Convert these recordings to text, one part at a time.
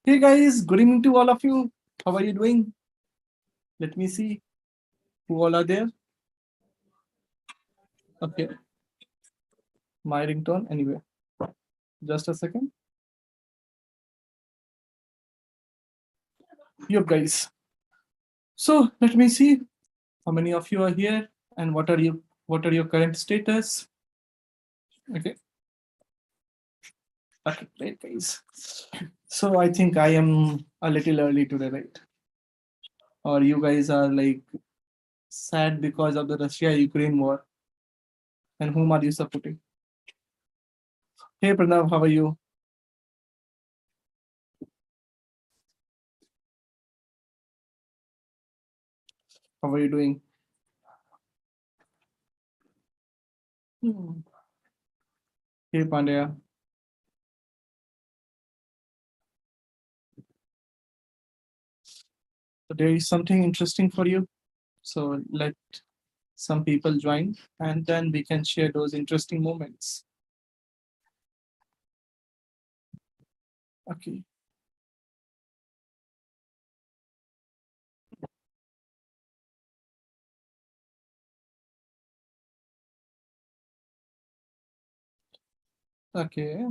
Hey guys, good evening to all of you. How are you doing? Let me see who all are there. Okay, my ringtone anyway. Just a second. You guys. So let me see how many of you are here and what are your current status. Okay. Okay, great guys. So I think I am a little early today, right? Or you guys are like sad because of the Russia-Ukraine war. And whom are you supporting? Hey Pranav, how are you? How are you doing? Hey Pandya. So there is something interesting for you. So let some people join and then we can share those interesting moments. Okay. Okay.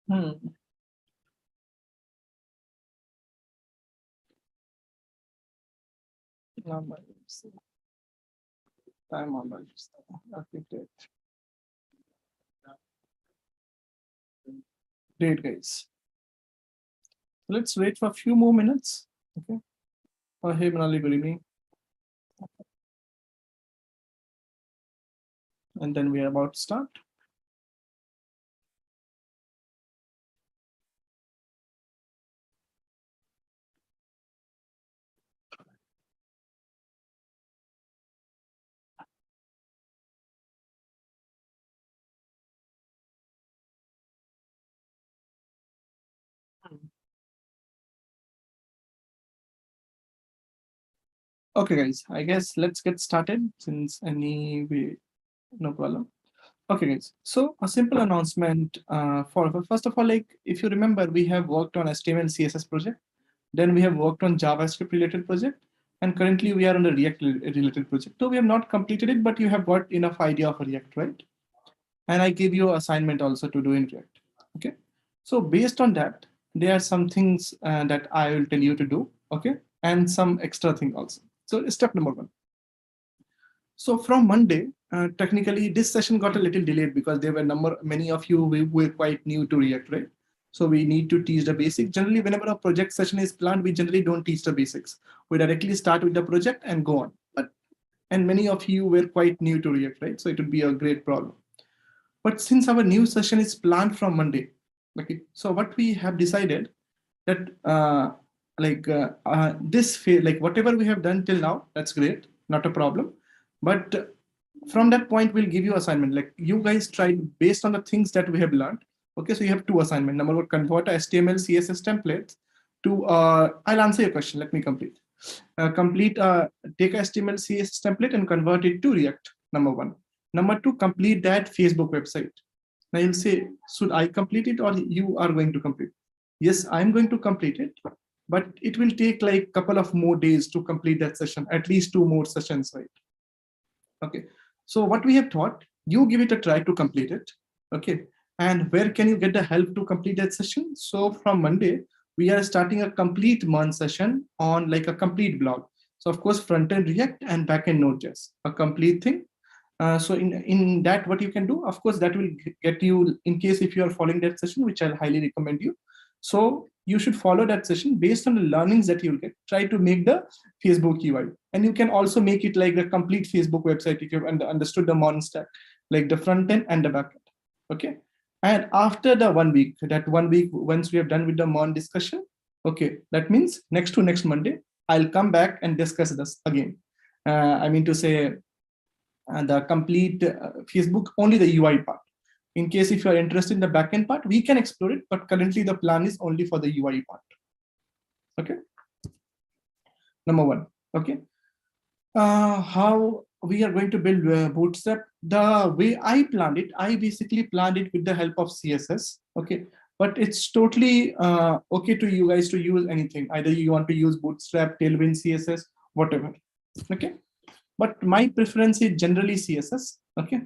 Hmm. Number. Time on. Okay, great. Great, guys. Let's wait for a few more minutes. Okay. Oh, hey, Manali, good evening. And then we are about to start. Okay, guys, I guess let's get started since anyway, no problem. Okay, guys. So a simple announcement for first of all, like if you remember, we have worked on HTML CSS project. Then we have worked on JavaScript related project. And currently we are on the React related project. So we have not completed it, but you have got enough idea of React, right? And I give you assignment also to do in React. Okay. So based on that, there are some things that I will tell you to do. Okay. And some extra thing also. So step number one. So from Monday, technically this session got a little delayed because there were many of you were quite new to React, right? So we need to teach the basics. Generally, whenever a project session is planned, we generally don't teach the basics. We directly start with the project and go on. And many of you were quite new to React, right? So it would be a great problem. But since our new session is planned from Monday, okay, so what we have decided that like whatever we have done till now, that's great, not a problem. But from that point, we'll give you assignment. Like you guys tried based on the things that we have learned. Okay, so you have two assignment. Number one, convert a HTML, CSS templates to, I'll answer your question. Let me complete. Take a HTML, CSS template and convert it to React, number one. Number two, complete that Facebook website. Now you'll say, should I complete it or you are going to complete? Yes, I'm going to complete it, but it will take like a couple of more days to complete that session, at least 2 more sessions, right? Okay. So what we have taught, you give it a try to complete it. Okay. And where can you get the help to complete that session? So from Monday, we are starting a complete month session on like a complete blog. So of course, front-end React and back-end Node.js, a complete thing. So in that, what you can do, of course, that will get you, in case if you are following that session, which I'll highly recommend you. So you should follow that session based on the learnings that you'll get. Try to make the Facebook UI. And you can also make it like the complete Facebook website if you've understood the modern stack, like the front end and the back end. Okay. And after the 1 week, that 1 week, once we have done with the modern discussion, okay, that means next to next Monday, I'll come back and discuss this again. I mean to say, the complete Facebook, only the UI part. In case if you are interested in the backend part, we can explore it, but currently the plan is only for the UI part. Okay. Number one. Okay. How we are going to build Bootstrap. The way I planned it, I basically planned it with the help of CSS. Okay, but it's totally okay to you guys to use anything. Either you want to use Bootstrap, Tailwind, CSS, whatever. Okay, but my preference is generally CSS. Okay.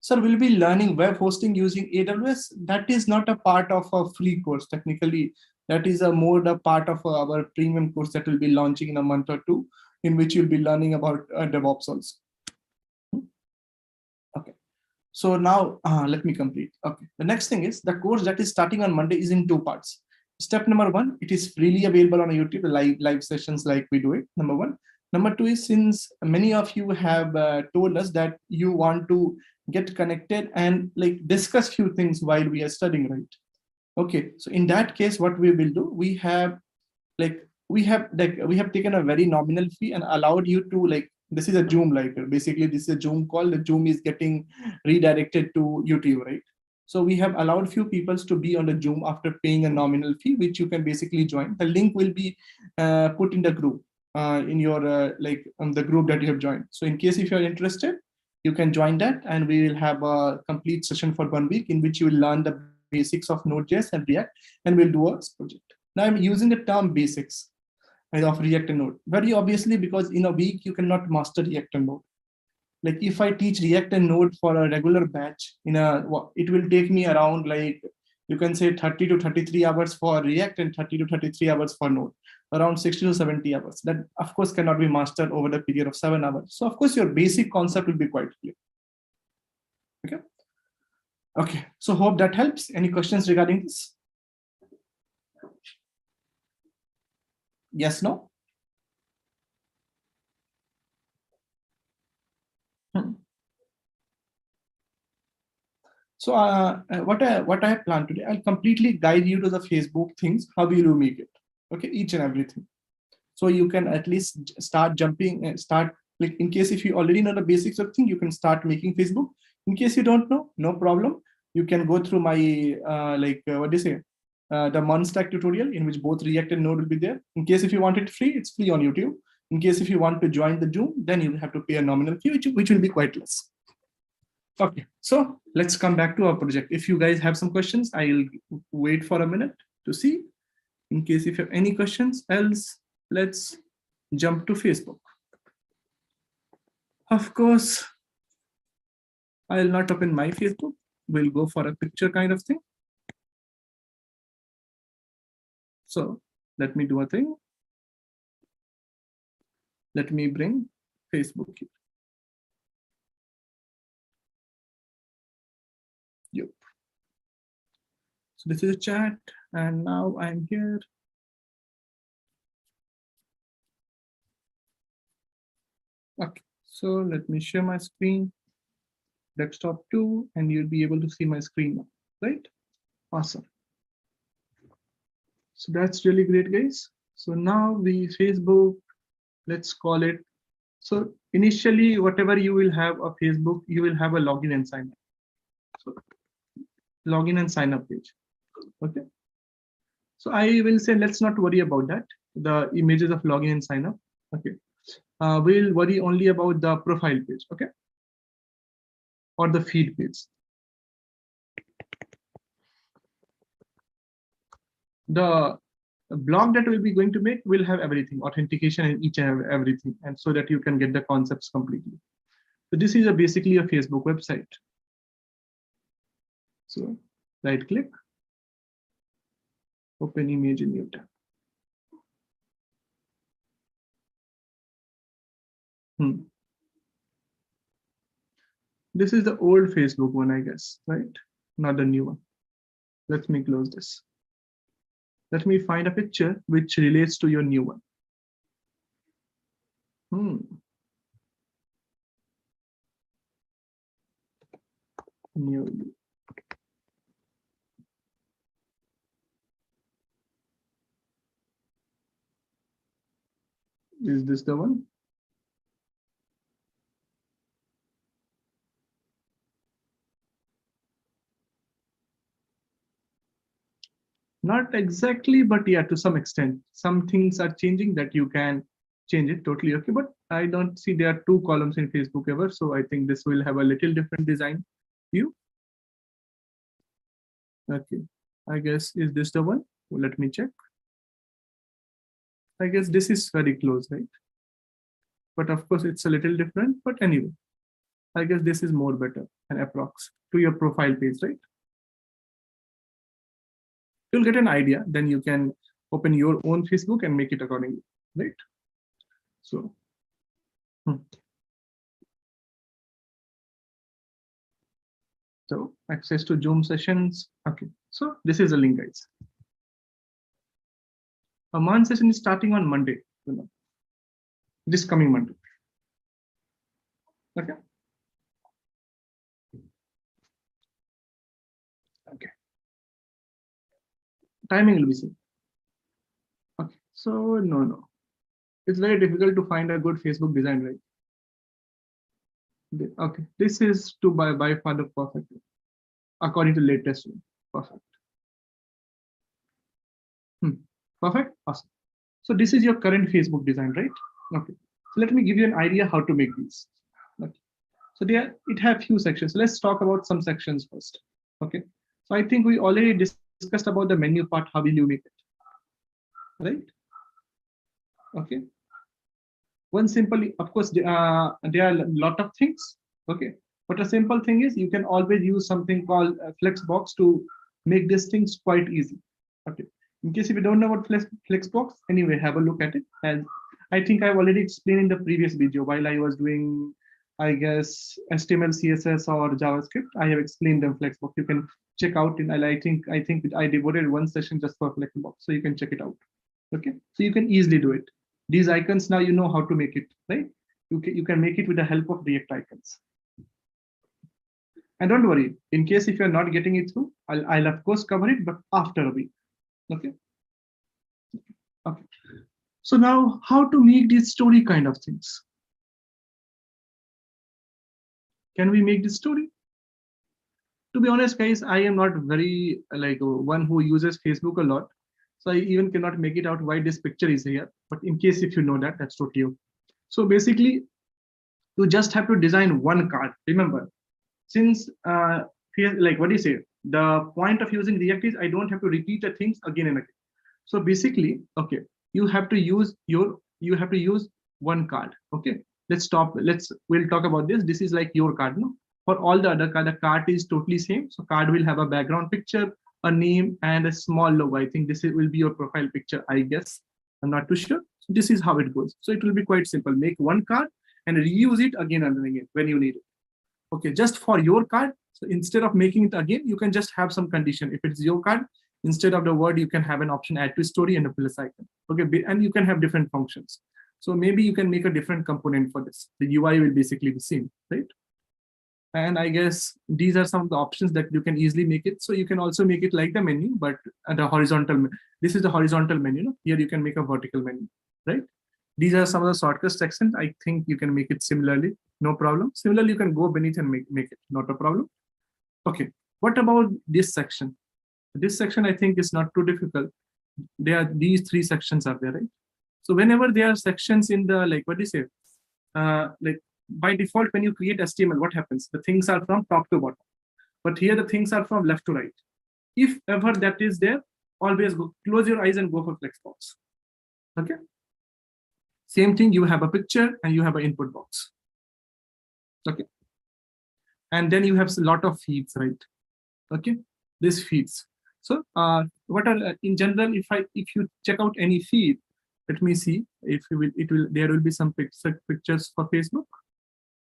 Sir, we'll be learning web hosting using AWS. That is not a part of a free course. Technically, that is a more a part of our premium course that will be launching in a month or two, in which you'll be learning about DevOps also. Okay. So now let me complete. Okay. The next thing is the course that is starting on Monday is in two parts. Step number one, it is freely available on YouTube, live sessions like we do it. Number one. Number two is, since many of you have told us that you want to get connected and like discuss few things while we are studying, right? Okay. So in that case, what we will do, we have taken a very nominal fee and allowed you to like, this is a Zoom, like basically this is a Zoom call. The Zoom is getting redirected to YouTube, right? So we have allowed few people to be on the Zoom after paying a nominal fee, which you can basically join. The link will be put in the group, in your the group that you have joined. So in case if you're interested, you can join that, and we will have a complete session for 1 week in which you will learn the basics of Node.js and React, and we'll do a project. Now I'm using the term basics of React and Node very obviously because in a week you cannot master React and Node. Like if I teach React and Node for a regular batch, it will take me around, like you can say 30 to 33 hours for React and 30 to 33 hours for Node, around 60 to 70 hours. That of course cannot be mastered over the period of 7 hours. So of course your basic concept will be quite clear. Okay. Okay. So hope that helps. Any questions regarding this? Yes, no? So what I have planned today, I'll completely guide you to the Facebook things. How will you make it? Okay, each and everything. So you can at least start jumping and start, like in case if you already know the basics of thing, you can start making Facebook. In case you don't know, no problem. You can go through my what do you say? The Monstack tutorial in which both React and Node will be there. In case if you want it free, it's free on YouTube. In case if you want to join the Zoom, then you have to pay a nominal fee, which will be quite less. Okay, so let's come back to our project. If you guys have some questions, I'll wait for a minute to see. In case if you have any questions, else let's jump to Facebook. Of course, I'll not open my Facebook. We'll go for a picture kind of thing. So let me do a thing. Let me bring Facebook here. Yep. So this is a chat, and now I'm here. Okay, so let me share my screen, desktop 2, and you'll be able to see my screen now, right? Awesome. So that's really great, guys. So now Facebook, let's call it. So initially, whatever you will have a Facebook, you will have a login and sign up. So login and sign up page. Okay. So I will say, let's not worry about that. The images of login and sign up. Okay. We'll worry only about the profile page. Okay. Or the feed page. The blog that we'll be going to make will have everything, authentication and each and everything, and so that you can get the concepts completely. So this is basically a Facebook website. So right click, open image in new tab. This is the old Facebook one, I guess, right? Not the new one. Let me close this. Let me find a picture which relates to your new one. New. Is this the one? Not exactly, but yeah, to some extent. Some things are changing that you can change it totally. Okay, but I don't see there are two columns in Facebook ever, so I think this will have a little different design view. Okay, I guess is this the one? Well, let me check. I guess this is very close, right? But of course it's a little different, but anyway, I guess this is more better and approx to your profile page, right? You'll get an idea, then you can open your own Facebook and make it accordingly, right? So so access to Zoom sessions. Okay, so this is a link, guys. A month session is starting on Monday, this coming Monday. Okay. Okay. Timing will be same. Okay. So no. It's very difficult to find a good Facebook design, right? Okay. This is to by far the perfect, according to latest one. Perfect. Perfect. Awesome. So this is your current Facebook design, right? Okay. So let me give you an idea how to make these. Okay. So there it have few sections. So let's talk about some sections first. Okay. So I think we already discussed about the menu part. How will you make it? Right. Okay. One simple, of course, there are a lot of things. Okay. But a simple thing is you can always use something called Flexbox to make these things quite easy. Okay. In case if you don't know what Flexbox, anyway, have a look at it. And I think I've already explained in the previous video while I was doing, I guess, HTML, CSS, or JavaScript. I have explained them Flexbox. You can check out in. I think I devoted one session just for Flexbox, so you can check it out. Okay, so you can easily do it. These icons now you know how to make it, right? You can make it with the help of React icons. And don't worry, in case if you're not getting it through, I'll of course cover it, but after a week. Okay. Okay. So now how to make these story kind of things? Can we make this story? To be honest, guys, I am not very like one who uses Facebook a lot. So I even cannot make it out why this picture is here. But in case if you know that, that's totally okay. So basically, you just have to design one card. Remember, since like what do you say? The point of using React is I don't have to repeat the things again and again. So basically, okay, you have to use one card. Okay, we'll talk about this. This is like your card, no? For all the other card, the card is totally same. So card will have a background picture, a name, and a small logo. I think this will be your profile picture, I guess. I'm not too sure. So this is how it goes. So it will be quite simple. Make one card and reuse it again and again when you need it. Okay, just for your card. So instead of making it again, you can just have some condition. If it's your card, instead of the word, you can have an option add to story and a plus icon. Okay, and you can have different functions. So maybe you can make a different component for this. The UI will basically be same, right? And I guess these are some of the options that you can easily make it. So you can also make it like the menu, but at the horizontal. This is the horizontal menu. No? Here you can make a vertical menu, right? These are some of the shortcut sections. I think you can make it similarly, no problem. Similarly, you can go beneath and make it, not a problem. Okay, what about this section? This section I think is not too difficult. These three sections are there, right? So whenever there are sections in the, like what do you say? Like by default, when you create HTML, what happens? The things are from top to bottom. But here the things are from left to right. If ever that is there, always close your eyes and go for Flexbox. Okay. Same thing, you have a picture and you have an input box. Okay. And then you have a lot of feeds, right? Okay. This feeds. So what are in general, if you check out any feed, let me see if there will be some pictures for Facebook.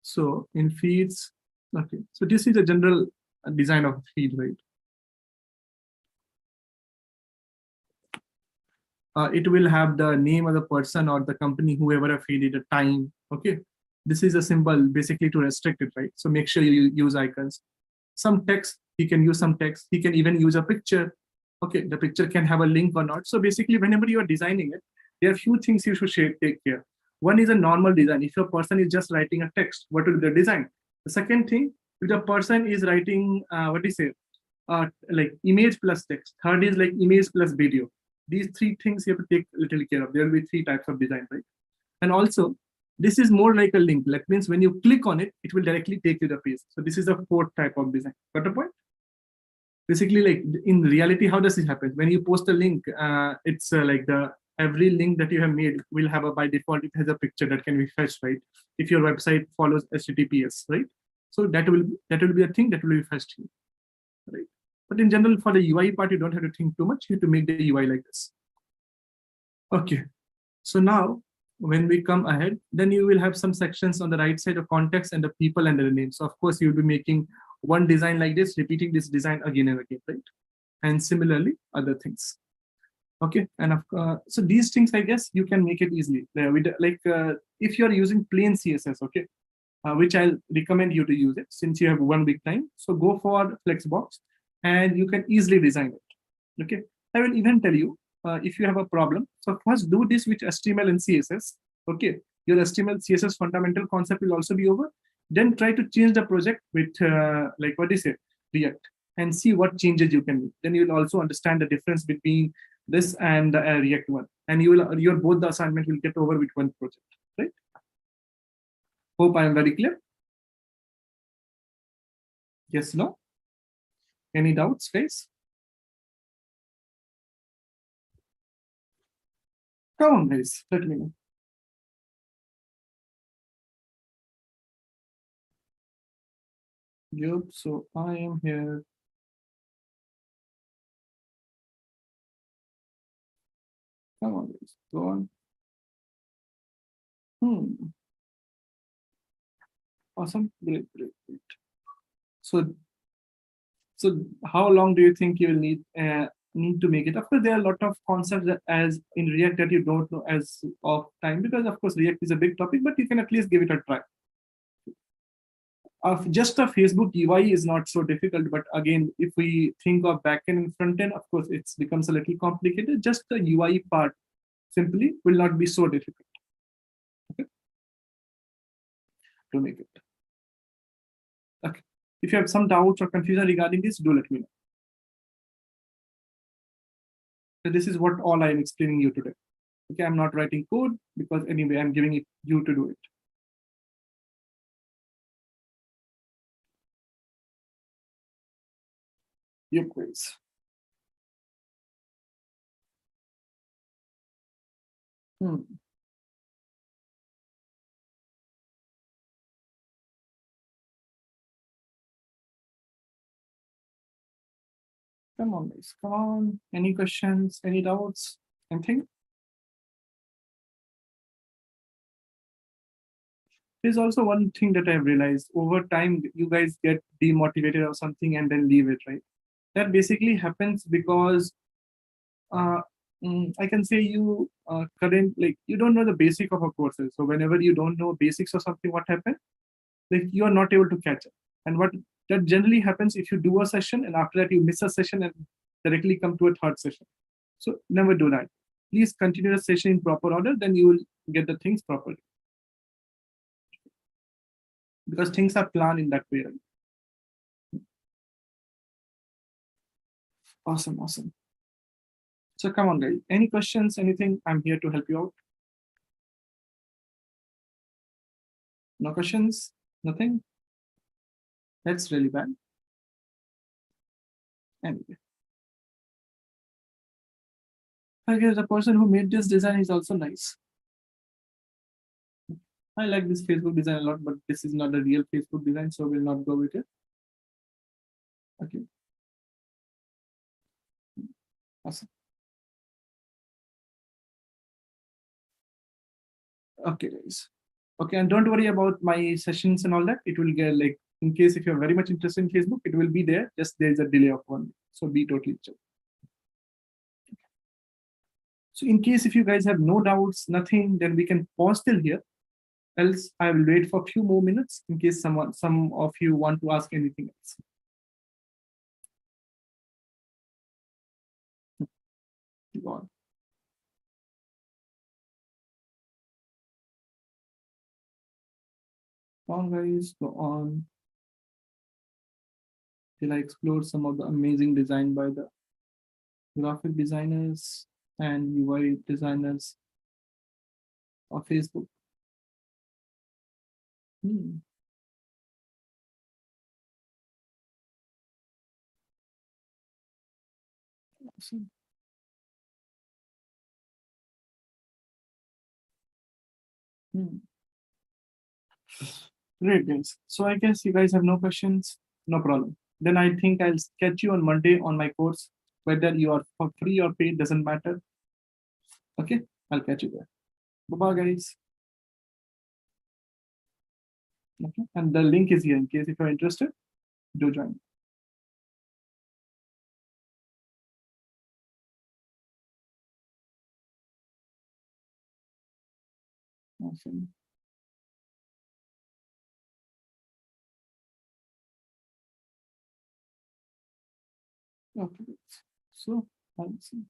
So in feeds, okay. So this is a general design of a feed, right? It will have the name of the person or the company, whoever have feed it, a time. Okay. This is a symbol basically to restrict it, right? So make sure you use icons. Some text, he can use some text. He can even use a picture. Okay, the picture can have a link or not. So basically, whenever you are designing it, there are few things you should take care. One is a normal design. If your person is just writing a text, what will be the design? The second thing, if the person is writing, what do you say, like image plus text. Third is like image plus video. These three things you have to take a little care of. There will be three types of design, right? And also, this is more like a link. That means when you click on it, it will directly take you to the page. So this is the fourth type of design. Got the point? Basically, like in reality, how does it happen? When you post a link, it's like the every link that you have made will have a, by default, it has a picture that can be fetched, right? If your website follows HTTPS, right? So that will be a thing that will be fetched here, right? But in general, for the UI part, you don't have to think too much. You have to make the UI like this. Okay. So now when we come ahead, then you will have some sections on the right side of context and the people and the names. So of course, you'll be making one design like this, repeating this design again and again, right? And similarly, other things. Okay, and so these things, I guess, you can make it easily. If you're using plain CSS, okay, which I'll recommend you to use it since you have one big time. So go for Flexbox, and you can easily design it. Okay, I will even tell you if you have a problem. So first do this with HTML and CSS. Okay, your HTML CSS fundamental concept will also be over. Then try to change the project with like what is it, React, and see what changes you can make. Then you will also understand the difference between this and the React one, and your both the assignment will get over with one project, right? Hope I am very clear. Yes, no? Any doubts, guys? Come on, guys, let me know. Yep, so I am here. Come on, guys, go on. Awesome, great, great, great. So, so how long do you think you will need to make it? Of course, there are a lot of concepts that as in React that you don't know as of time, because of course React is a big topic, but you can at least give it a try. Just a Facebook UI is not so difficult, but again, if we think of backend and front end, of course, it becomes a little complicated. Just the UI part simply will not be so difficult, okay, to make it. Okay. If you have some doubts or confusion regarding this, do let me know. So this is what all I am explaining you today. Okay, I'm not writing code because anyway, I'm giving it you to do it. Yep, guys. Come on, guys. Come on. Any questions? Any doubts? Anything? There's also one thing that I've realized over time, you guys get demotivated or something and then leave it, right? That basically happens because uh, I can say you like you don't know the basic of a courses. So whenever you don't know basics or something, what happens? Like you are not able to catch up. And what that generally happens if you do a session and after that you miss a session and directly come to a third session. So never do that. Please continue the session in proper order, then you will get the things properly. Because things are planned in that way, right? Awesome, awesome. So come on, guys. Any questions, anything? I'm here to help you out. No questions? Nothing? That's really bad. Anyway. I guess the person who made this design is also nice. I like this Facebook design a lot, but this is not a real Facebook design, so we'll not go with it. Okay. Awesome. Okay, guys. Okay, and don't worry about my sessions and all that. It will get like, in case if you're very much interested in Facebook, it will be there. Just there's a delay of 1 week. So be totally chill. So in case if you guys have no doubts, nothing, then we can pause till here. Else I will wait for a few more minutes in case some of you want to ask anything else. Go on. Go on, guys, go on. Till I explore some of the amazing design by the graphic designers and UI designers of Facebook. Hmm. Awesome. Hmm. Great, guys. So I guess you guys have no questions. No problem. Then I think I'll catch you on Monday on my course. Whether you are for free or paid doesn't matter. Okay, I'll catch you there. Bye bye, guys. Okay, and the link is here in case if you're interested, do join. Awesome. Okay, so I'll see.